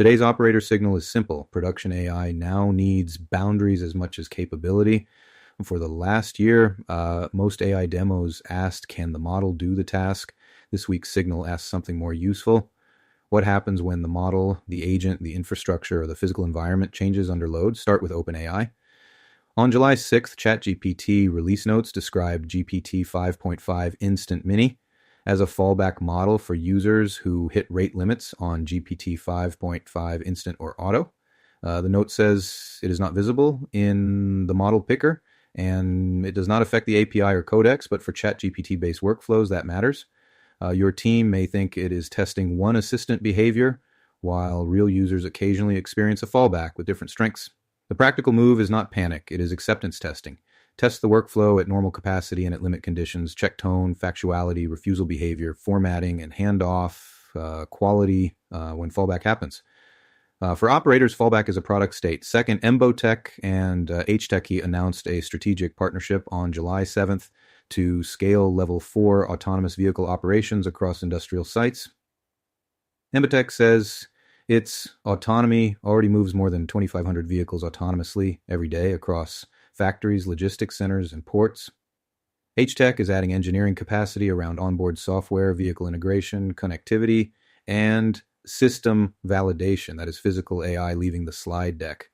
Today's operator signal is simple. Production AI now needs boundaries as much as capability. For the last year, most AI demos asked, can the model do the task? This week's signal asks something more useful. What happens when the model, the agent, the infrastructure, or the physical environment changes under load? Start with OpenAI. On July 6th, ChatGPT release notes described GPT 5.5 Instant Mini as a fallback model for users who hit rate limits on GPT 5.5 Instant or Auto. The note says it is not visible in the model picker, and it does not affect the API or codecs, but for ChatGPT-based workflows, that matters. Your team may think it is testing one assistant behavior, while real users occasionally experience a fallback with different strengths. The practical move is not panic, it is acceptance testing. Test the workflow at normal capacity and at limit conditions. Check tone, factuality, refusal behavior, formatting, and handoff quality when fallback happens. For operators, fallback is a product state. Second, Embotech and HTEC announced a strategic partnership on July 7th to scale level 4 autonomous vehicle operations across industrial sites. Embotech says its autonomy already moves more than 2,500 vehicles autonomously every day across factories, logistics centers, and ports. HTEC is adding engineering capacity around onboard software, vehicle integration, connectivity, and system validation, that is physical AI leaving the slide deck.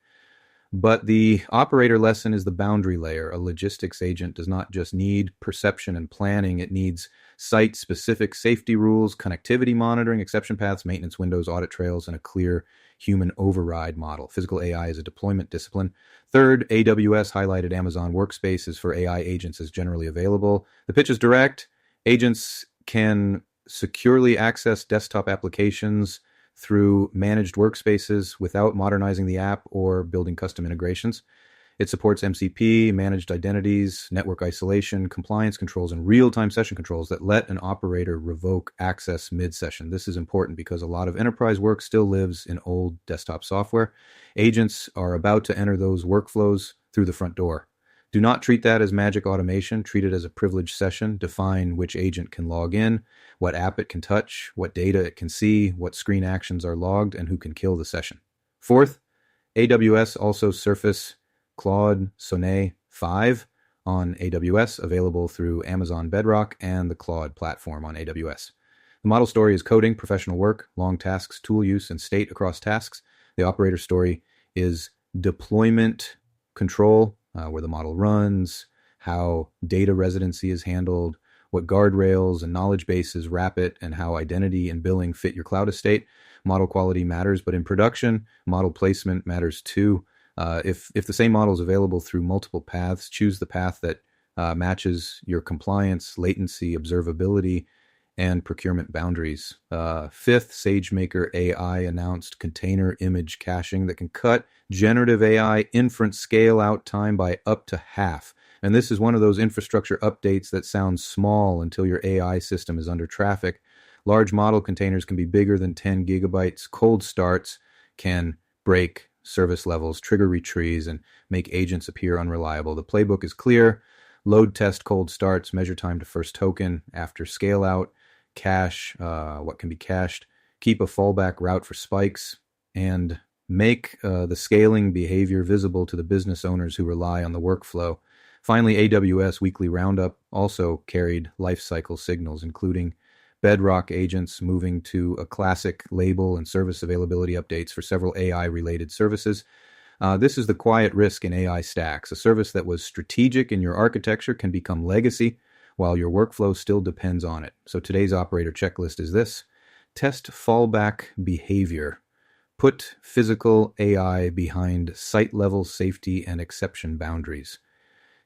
But the operator lesson is the boundary layer. A logistics agent does not just need perception and planning, it needs site-specific safety rules, connectivity monitoring, exception paths, maintenance windows, audit trails, and a clear human override model. Physical AI is a deployment discipline. Third, AWS highlighted Amazon Workspaces for AI agents as generally available. The pitch is direct. Agents can securely access desktop applications through managed workspaces without modernizing the app or building custom integrations. It supports MCP, managed identities, network isolation, compliance controls, and real-time session controls that let an operator revoke access mid-session. This is important because a lot of enterprise work still lives in old desktop software. Agents are about to enter those workflows through the front door. Do not treat that as magic automation. Treat it as a privileged session. Define which agent can log in, what app it can touch, what data it can see, what screen actions are logged, and who can kill the session. Fourth, AWS also surface Claude Sonnet 5 on AWS, available through Amazon Bedrock and the Claude platform on AWS. The model story is coding, professional work, long tasks, tool use, and state across tasks. The operator story is deployment control, where the model runs, how data residency is handled, what guardrails and knowledge bases wrap it, and how identity and billing fit your cloud estate. Model quality matters, but in production, model placement matters too. If the same model is available through multiple paths, choose the path that matches your compliance, latency, observability, and procurement boundaries. Fifth, SageMaker AI announced container image caching that can cut generative AI inference scale out time by up to half. And this is one of those infrastructure updates that sounds small until your AI system is under traffic. Large model containers can be bigger than 10 gigabytes. Cold starts can break service levels, trigger retries, and make agents appear unreliable. The playbook is clear. Load test cold starts, measure time to first token after scale out, cache what can be cached, keep a fallback route for spikes, and make the scaling behavior visible to the business owners who rely on the workflow. Finally, AWS Weekly Roundup also carried lifecycle signals, including Bedrock agents moving to a classic label and service availability updates for several AI-related services. This is the quiet risk in AI stacks. A service that was strategic in your architecture can become legacy while your workflow still depends on it. So today's operator checklist is this. Test fallback behavior. Put physical AI behind site-level safety and exception boundaries.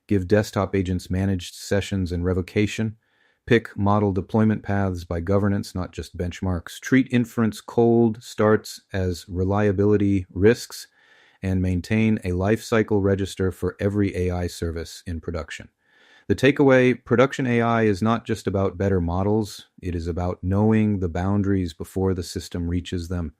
Give desktop agents managed sessions and revocation. Pick model deployment paths by governance, not just benchmarks. Treat inference cold starts as reliability risks, and maintain a lifecycle register for every AI service in production. The takeaway, production AI is not just about better models. It is about knowing the boundaries before the system reaches them.